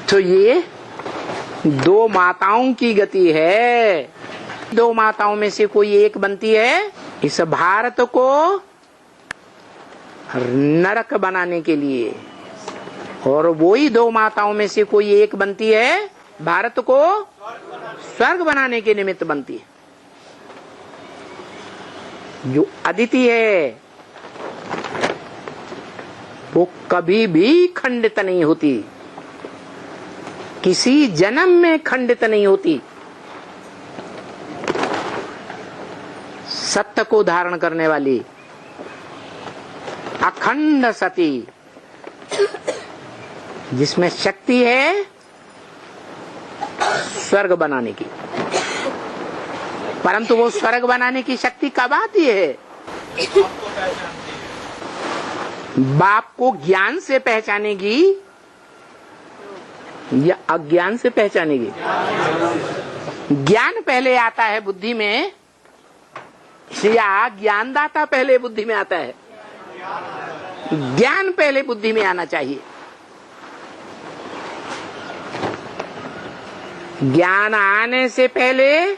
तो ये दो माताओं की गति है। दो माताओं में से कोई एक बनती है इस भारत को नरक बनाने के लिए, और वही दो माताओं में से कोई एक बनती है भारत को स्वर्ग बनाने के निमित्त बनती है। जो अदिति है वो कभी भी खंडित नहीं होती, किसी जन्म में खंडित नहीं होती। सत्य को धारण करने वाली अखंड सती, जिसमें शक्ति है स्वर्ग बनाने की। परंतु वो स्वर्ग बनाने की शक्ति कब आती है? बाप को ज्ञान से पहचानेगी या अज्ञान से पहचानेगी? ज्ञान पहले आता है बुद्धि में या ज्ञानदाता पहले बुद्धि में आता है? ज्ञान पहले बुद्धि में आना चाहिए। ज्ञान आने से पहले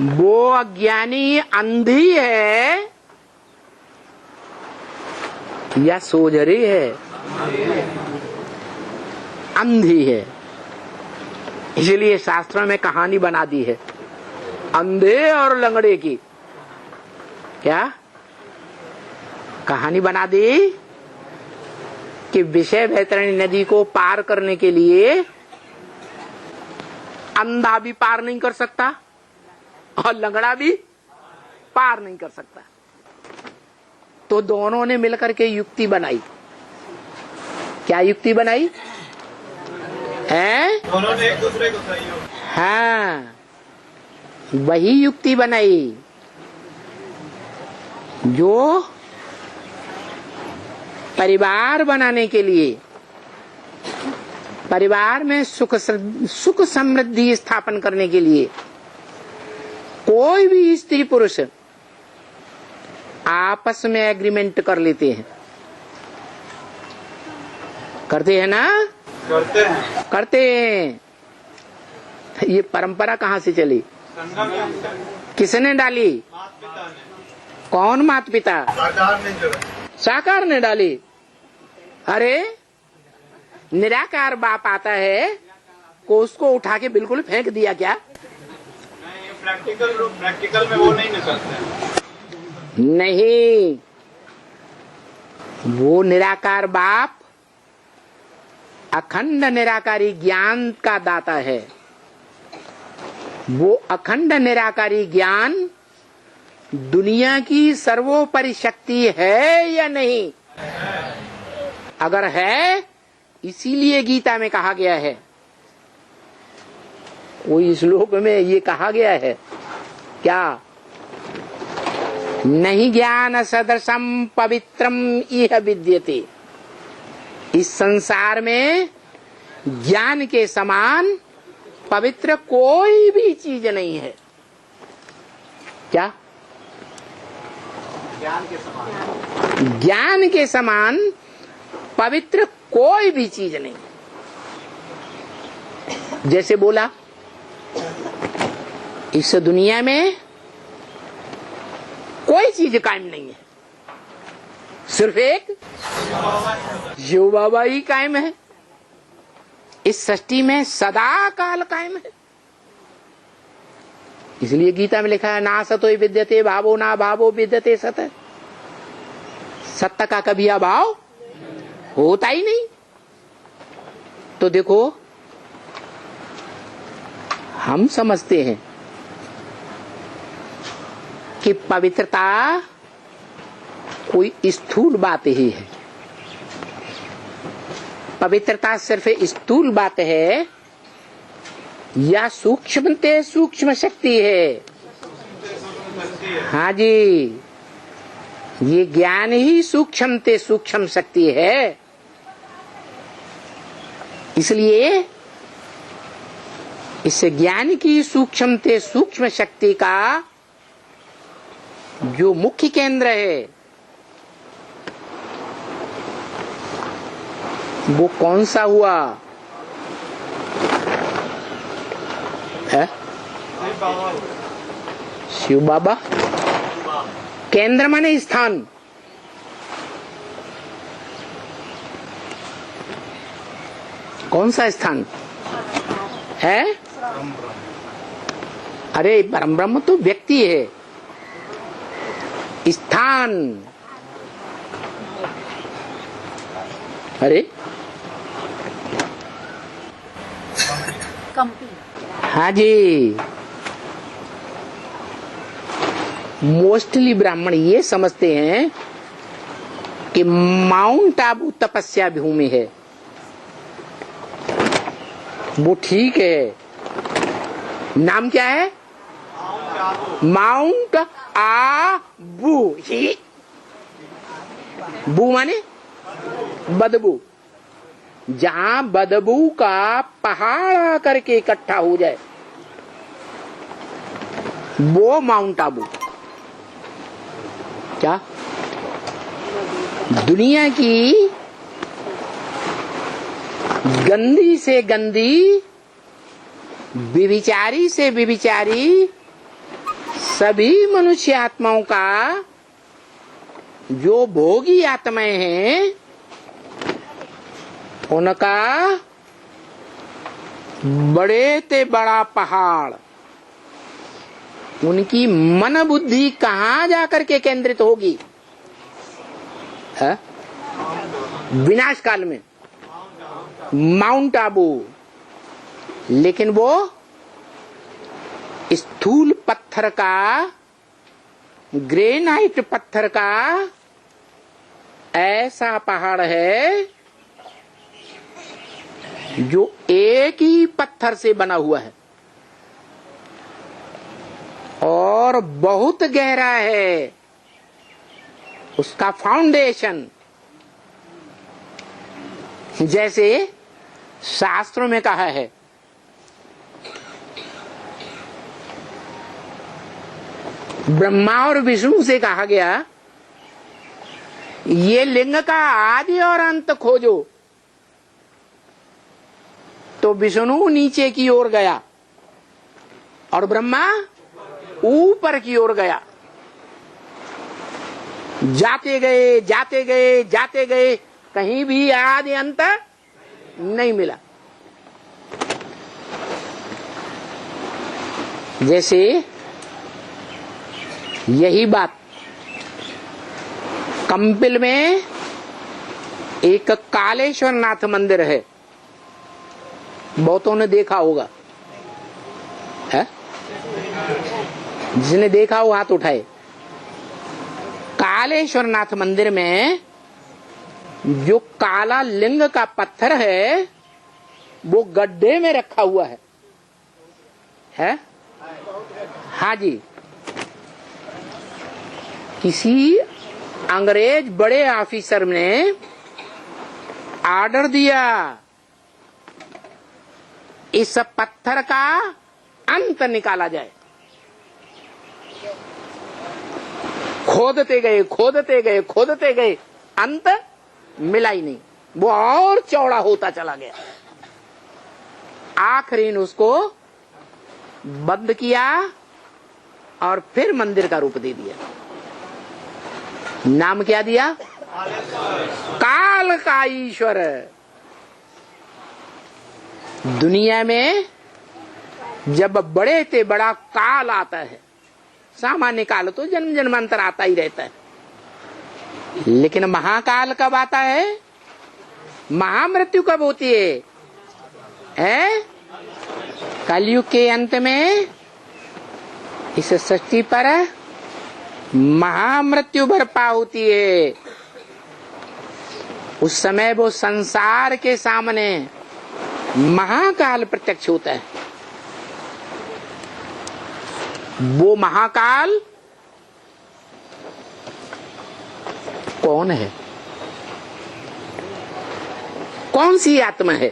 वो अज्ञानी अंधी है या सोजरी है? अंधी है। इसलिए शास्त्रों में कहानी बना दी है अंधे और लंगड़े की। क्या कहानी बना दी कि विषय वैतरणी नदी को पार करने के लिए अंधा भी पार नहीं कर सकता और लंगड़ा भी पार नहीं कर सकता। तो दोनों ने मिलकर के युक्ति बनाई। क्या युक्ति बनाई है? दोनों ने एक दूसरे को सहयोग। हाँ, वही युक्ति बनाई जो परिवार बनाने के लिए, परिवार में सुख समृद्धि स्थापन करने के लिए कोई भी स्त्री पुरुष आपस में एग्रीमेंट कर लेते हैं। करते हैं ना? करते हैं। ये परंपरा कहाँ से चली? किसने डाली? कौन माता पिता? साकार ने डाली। अरे निराकार बाप आता है को उसको उठा के बिल्कुल फेंक दिया क्या? प्रैक्टिकल में वो नहीं निकलते। नहीं, वो निराकार बाप अखंड निराकारी ज्ञान का दाता है। वो अखंड निराकारी ज्ञान दुनिया की सर्वोपरि शक्ति है या नहीं? अगर है, इसीलिए गीता में कहा गया है, कोई श्लोक में ये कहा गया है क्या? नहीं ज्ञान सदृशम पवित्रम इह विद्यते। इस संसार में ज्ञान के समान पवित्र कोई भी चीज नहीं है। क्या? ज्ञान के समान पवित्र कोई भी चीज नहीं। जैसे बोला, इस दुनिया में कोई चीज कायम नहीं है, सिर्फ एक शिव बाबा ही कायम है। इस सृष्टि में सदा काल कायम है। इसलिए गीता में लिखा है, ना सतो विद्यते भावो ना भावो विद्यते सत। सत्य का कभी अभाव होता ही नहीं। तो देखो, हम समझते हैं कि पवित्रता कोई स्थूल बात ही है। पवित्रता सिर्फ स्थूल बात है या सूक्ष्मते सूक्ष्म शक्ति है? हाँ जी, ये ज्ञान ही सूक्ष्मते सूक्ष्म शक्ति है। इसलिए इस ज्ञान की सूक्ष्मते सूक्ष्म शक्ति का जो मुख्य केंद्र है वो कौन सा हुआ है? शिव बाबा। केंद्र माने स्थान। कौन सा स्थान है? अरे परम ब्रह्म तो व्यक्ति है, स्थान। अरे हाँ जी, मोस्टली ब्राह्मण ये समझते हैं कि माउंट आबू तपस्या भूमि है। वो ठीक है, नाम क्या है? माउंट आबू ही। बू माने बदबू। जहां बदबू का पहाड़ आकर के इकट्ठा हो जाए वो माउंट आबू। क्या दुनिया की गंदी से गंदी, विविचारी से विविचारी सभी मनुष्य आत्माओं का जो भोगी आत्माएं हैं उनका बड़े ते बड़ा पहाड़, उनकी मन बुद्धि कहां जाकर के केंद्रित होगी? है? विनाश काल में माउंट आबू। लेकिन वो स्थूल पत्थर का, ग्रेनाइट पत्थर का ऐसा पहाड़ है जो एक ही पत्थर से बना हुआ है और बहुत गहरा है उसका फाउंडेशन। जैसे शास्त्रों में कहा है, ब्रह्मा और विष्णु से कहा गया ये लिंग का आदि और अंत खोजो। तो विष्णु नीचे की ओर गया और ब्रह्मा ऊपर की ओर गया। जाते गए जाते गए जाते गए, कहीं भी आदि अंत नहीं मिला। जैसे यही बात कंपिल में एक कालेश्वर नाथ मंदिर है, बहुतों ने देखा होगा। है? जिसने देखा हो हाथ उठाए। कालेश्वर नाथ मंदिर में जो काला लिंग का पत्थर है वो गड्ढे में रखा हुआ है। है? हाँ जी, किसी अंग्रेज बड़े ऑफिसर ने ऑर्डर दिया इस पत्थर का अंत निकाला जाए। खोदते गए खोदते गए खोदते गए, अंत मिला ही नहीं। वो और चौड़ा होता चला गया। आखिरी ने उसको बंद किया और फिर मंदिर का रूप दे दिया। नाम क्या दिया? काल का ईश्वर। दुनिया में जब बड़े से बड़ा काल आता है, सामान्य काल तो जन्म जन्मांतर आता ही रहता है, लेकिन महाकाल कब आता है? महामृत्यु कब होती है? कलयुग के अंत में इस सृष्टि पर महामृत्यु बर्पा होती है। उस समय वो संसार के सामने महाकाल प्रत्यक्ष होता है। वो महाकाल कौन है? कौन सी आत्मा है?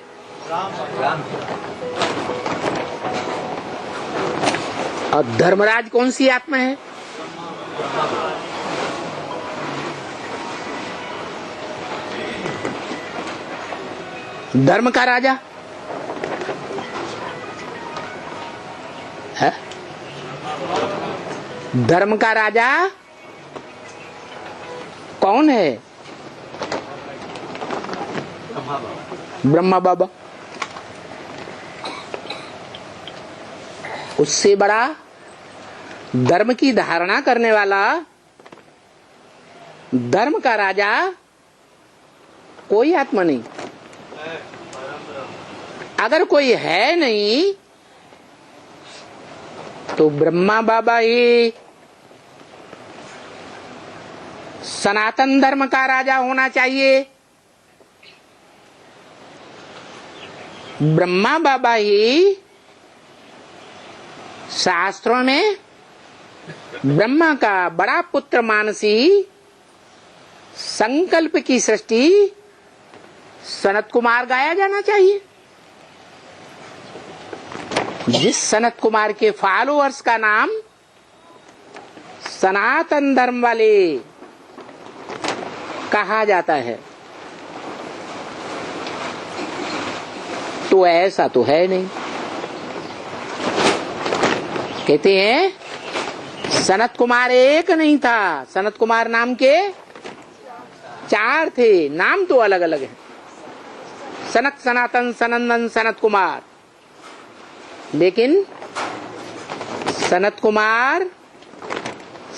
और धर्मराज कौन सी आत्मा है? धर्म का राजा है। धर्म का राजा कौन है? ब्रह्मा बाबा। उससे बड़ा धर्म की धारणा करने वाला धर्म का राजा कोई आत्मा नहीं। अगर कोई है नहीं तो ब्रह्मा बाबा ही सनातन धर्म का राजा होना चाहिए। ब्रह्मा बाबा ही शास्त्रों में ब्रह्मा का बड़ा पुत्र मानसी संकल्प की सृष्टि सनत कुमार गाया जाना चाहिए। जिस सनत कुमार के फॉलोअर्स का नाम सनातन धर्म वाले कहा जाता है, तो ऐसा तो है नहीं। कहते हैं सनत कुमार एक नहीं था, सनत कुमार नाम के 4 थे, नाम तो अलग अलग है। सनत, सनातन, सनंदन, सनत कुमार। लेकिन सनत कुमार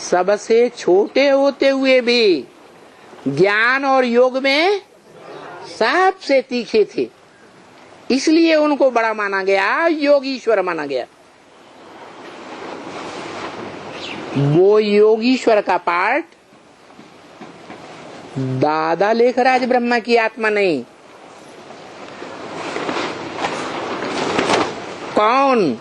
सबसे छोटे होते हुए भी ज्ञान और योग में सबसे तीखे थे, इसलिए उनको बड़ा माना गया, योगीश्वर माना गया। वो योगीश्वर का पार्ट दादा लेखराज ब्रह्मा की आत्मा नहीं। कौन?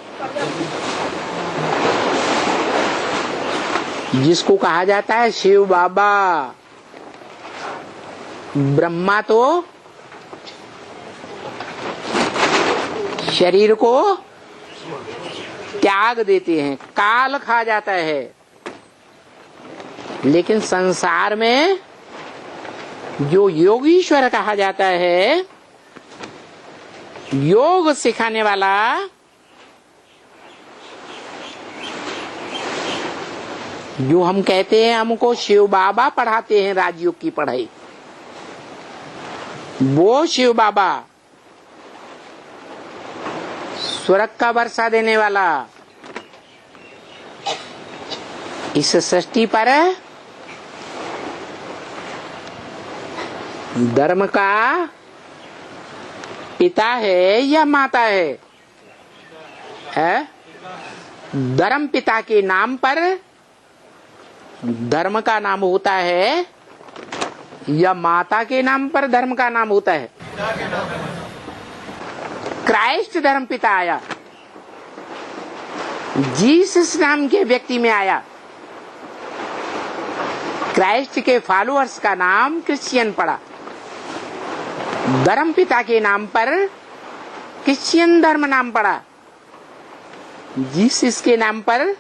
जिसको कहा जाता है शिव बाबा। ब्रह्मा तो शरीर को त्याग देते हैं, काल खा जाता है। लेकिन संसार में जो योगीश्वर कहा जाता है, योग सिखाने वाला, जो हम कहते हैं हमको शिव बाबा पढ़ाते हैं राजयोग की पढ़ाई, वो शिव बाबा स्वर्ग का वर्षा देने वाला, इस सृष्टि पर धर्म का पिता है या माता है? धर्म पिता के नाम पर धर्म का नाम होता है या माता के नाम पर धर्म का नाम होता है? क्राइस्ट धर्म पिता आया, जीसस नाम के व्यक्ति में आया। क्राइस्ट के फॉलोअर्स का नाम क्रिश्चियन पड़ा। धर्म पिता के नाम पर क्रिश्चियन धर्म नाम पड़ा। जीसस के नाम पर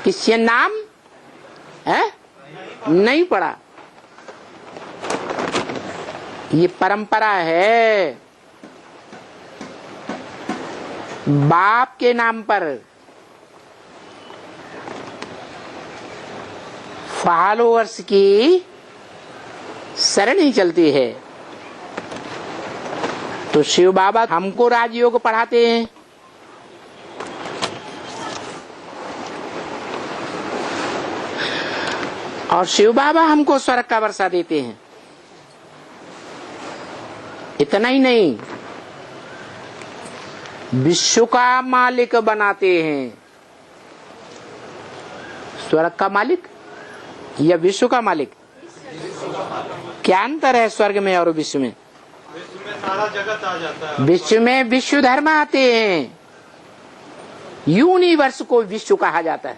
क्रिश्चियन नाम नहीं पड़ा। ये परंपरा है। बाप के नाम पर फॉलोअर्स की सरणी चलती है। तो शिव बाबा हमको राजयोग पढ़ाते हैं। और शिव बाबा हमको स्वर्ग का वर्षा देते हैं। इतना ही नहीं, विश्व का मालिक बनाते हैं। स्वर्ग का मालिक या विश्व का मालिक? क्या अंतर है स्वर्ग में और विश्व में? विश्व में सारा जगत आ जाता है। विश्व में विश्व धर्म आते हैं। यूनिवर्स को विश्व कहा जाता है।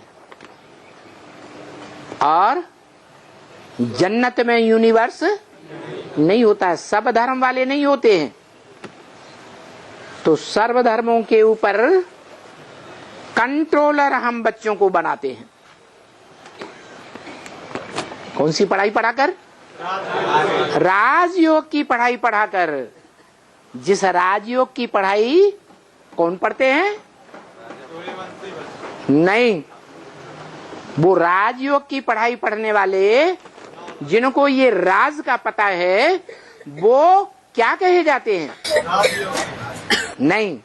और जन्नत में यूनिवर्स नहीं होता है, सब धर्म वाले नहीं होते हैं। तो सर्व धर्मों के ऊपर कंट्रोलर हम बच्चों को बनाते हैं। कौन सी पढ़ाई पढ़ाकर? राजयोग की पढ़ाई पढ़ाकर। जिस राजयोग की पढ़ाई कौन पढ़ते हैं? नहीं, वो राजयोग की पढ़ाई पढ़ने वाले जिनको ये राज का पता है वो क्या कहे जाते हैं? नहीं,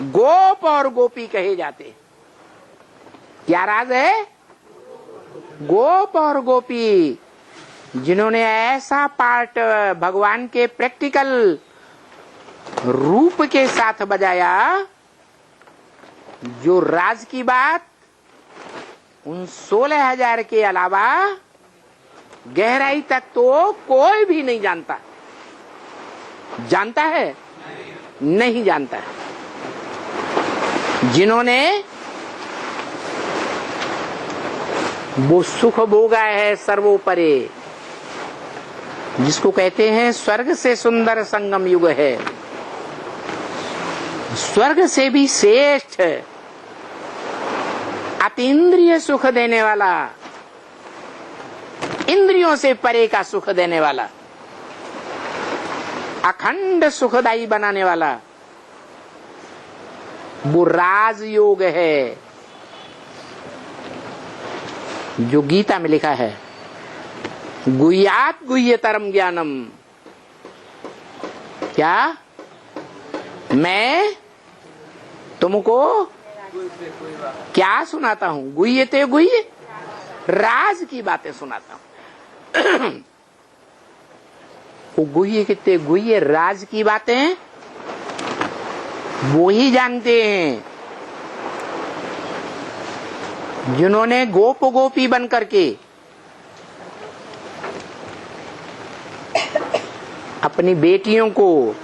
गोप और गोपी कहे जाते हैं। क्या राज है? गोप और गोपी। जिन्होंने ऐसा पार्ट भगवान के प्रैक्टिकल रूप के साथ बजाया, जो राज की बात उन 16,000 के अलावा गहराई तक तो कोई भी नहीं जानता। जानता है? नहीं जानता है। जिन्होंने वो सुख भोगा है सर्वोपरि, जिसको कहते हैं स्वर्ग से सुंदर संगम युग है, स्वर्ग से भी श्रेष्ठ अतीन्द्रिय सुख देने वाला, इंद्रियों से परे का सुख देने वाला, अखंड सुखदायी बनाने वाला वो राजयोग है, जो गीता में लिखा है, गुह्यात् गुह्यतरम ज्ञानम। क्या? मैं तुमको क्या सुनाता हूं? गुह्यते गुह्य, राज की बातें सुनाता हूं। वो गुह्य कितने गुह्य राज की बातें वो ही जानते हैं जिन्होंने गोप गोपी बन करके अपनी बेटियों को,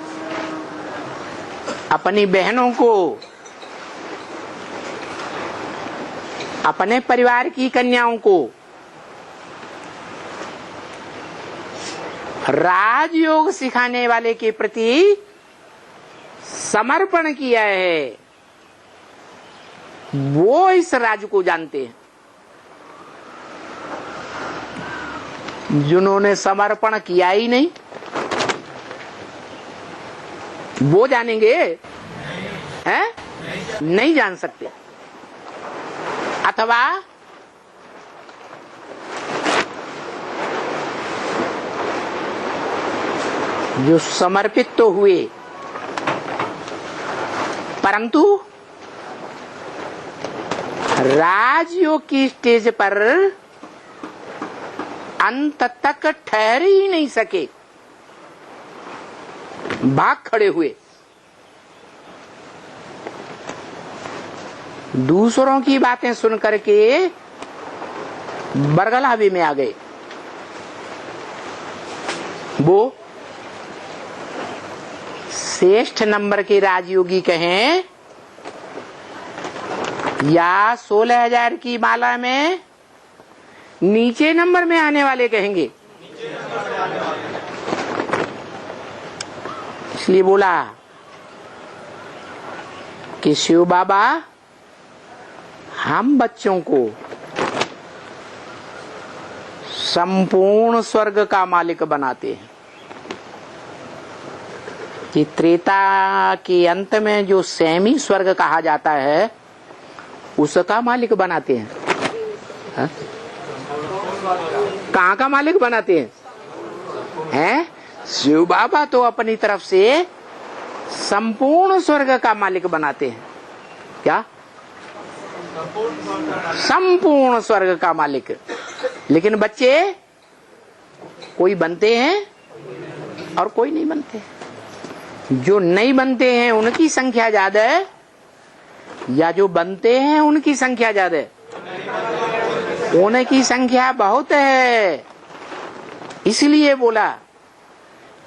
अपनी बहनों को, अपने परिवार की कन्याओं को राजयोग सिखाने वाले के प्रति समर्पण किया है, वो इस राज को जानते हैं। जिन्होंने समर्पण किया ही नहीं वो जानेंगे? हैं? नहीं जान सकते। अथवा जो समर्पित तो हुए परंतु राजयोग की स्टेज पर अंत तक ठहर ही नहीं सके, भाग खड़े हुए, दूसरों की बातें सुन करके बरगलावे में आ गए। वो श्रेष्ठ नंबर के राजयोगी कहें या 16,000 की माला में नीचे नंबर में आने वाले कहेंगे। इसलिए बोला कि शिव बाबा हम बच्चों को संपूर्ण स्वर्ग का मालिक बनाते हैं, कि त्रेता के अंत में जो सेमी स्वर्ग कहा जाता है उसका मालिक बनाते हैं। हा? कहाँ का मालिक बनाते हैं? हैं? शिव बाबा तो अपनी तरफ से संपूर्ण स्वर्ग का मालिक बनाते हैं। क्या? संपूर्ण स्वर्ग का मालिक। लेकिन बच्चे कोई बनते हैं और कोई नहीं बनते। जो नहीं बनते हैं उनकी संख्या ज्यादा है या जो बनते हैं उनकी संख्या ज्यादा है? उनकी संख्या बहुत है। इसलिए बोला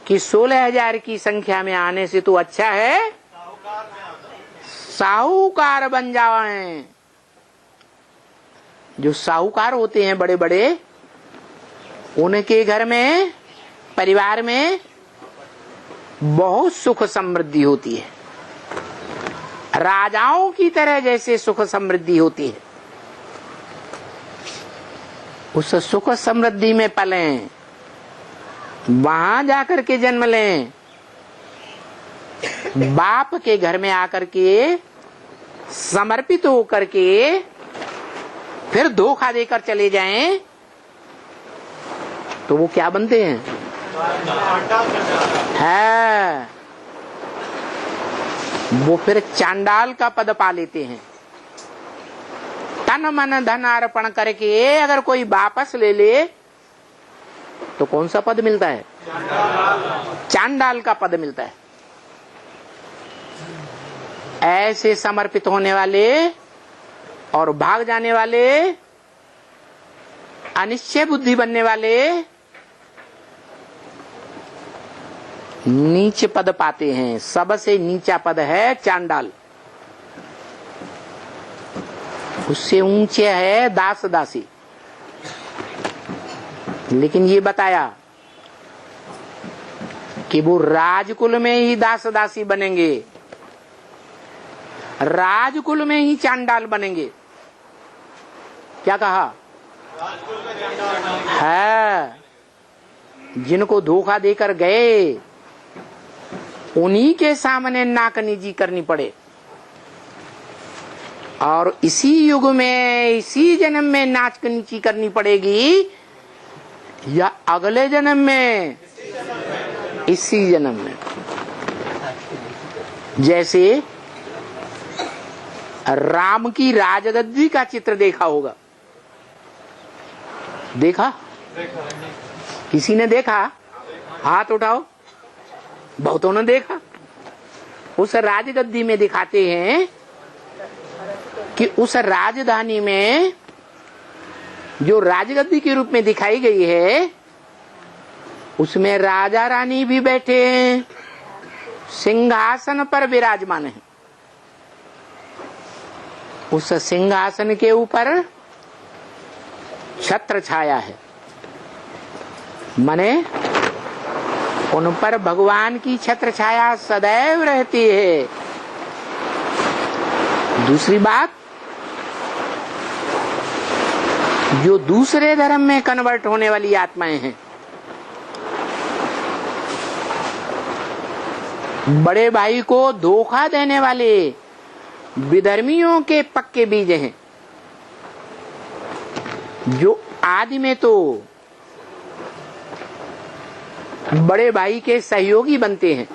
कि 16,000 की संख्या में आने से तो अच्छा है साहूकार बन जाएं। जो साहूकार होते हैं बड़े बड़े, उनके घर में, परिवार में बहुत सुख समृद्धि होती है, राजाओं की तरह जैसे सुख समृद्धि होती है। उस सुख समृद्धि में पलें, वहां जाकर के जन्म लें, बाप के घर में आकर के समर्पित होकर के फिर धोखा देकर चले जाएं तो वो क्या बनते हैं? है वो फिर चांडाल का पद पा लेते हैं। तन मन धन अर्पण करके अगर कोई वापस ले ले तो कौन सा पद मिलता है? चांडाल का पद मिलता है। ऐसे समर्पित होने वाले और भाग जाने वाले, अनिश्चय बुद्धि बनने वाले नीच पद पाते हैं। सबसे नीचा पद है चांडाल, उससे ऊंचे है दास दासी। लेकिन ये बताया कि वो राजकुल में ही दास दासी बनेंगे, राजकुल में ही चांडाल बनेंगे। क्या कहा है? जिनको धोखा देकर गए उन्हीं के सामने नाक नीची करनी पड़े। और इसी युग में, इसी जन्म में नाक नीची करनी पड़ेगी या अगले जन्म में? इसी जन्म में। जैसे राम की राजगद्दी का चित्र देखा होगा, देखा? किसी ने देखा? हाथ उठाओ। बहुतों ने देखा। उस राजगद्दी में दिखाते हैं कि उस राजधानी में जो राजगद्दी के रूप में दिखाई गई है उसमें राजा रानी भी बैठे हैं, सिंहासन पर विराजमान है। उस सिंहासन के ऊपर छत्र छाया है, माने उन पर भगवान की छत्र छाया सदैव रहती है। दूसरी बात, जो दूसरे धर्म में कन्वर्ट होने वाली आत्माएं हैं, बड़े भाई को धोखा देने वाले विधर्मियों के पक्के बीज हैं, जो आदि में तो बड़े भाई के सहयोगी बनते हैं।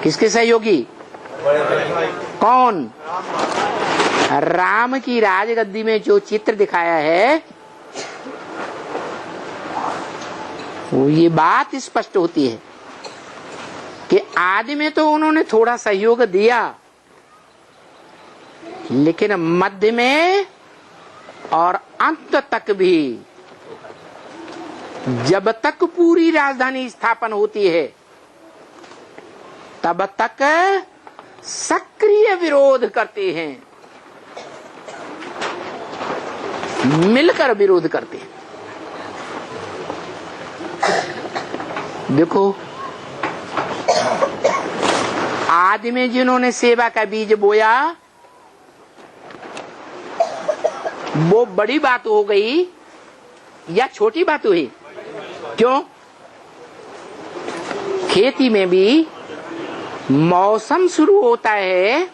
किसके सहयोगी? कौन? राम की राजगद्दी में जो चित्र दिखाया है वो ये बात स्पष्ट होती है कि आदि में तो उन्होंने थोड़ा सहयोग दिया, लेकिन मध्य में और अंत तक भी, जब तक पूरी राजधानी स्थापन होती है तब तक सक्रिय विरोध करते हैं, मिलकर विरोध करते हैं। देखो, आदि में जिन्होंने सेवा का बीज बोया वो बड़ी बात हो गई या छोटी बात हुई? क्यों? खेती में भी मौसम शुरू होता है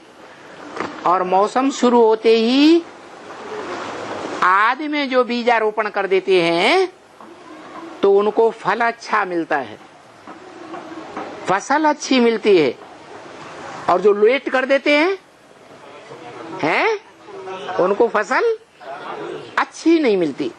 और मौसम शुरू होते ही आदि में जो बीजारोपण कर देते हैं तो उनको फल अच्छा मिलता है, फसल अच्छी मिलती है। और जो लेट कर देते हैं उनको फसल अच्छी नहीं मिलती।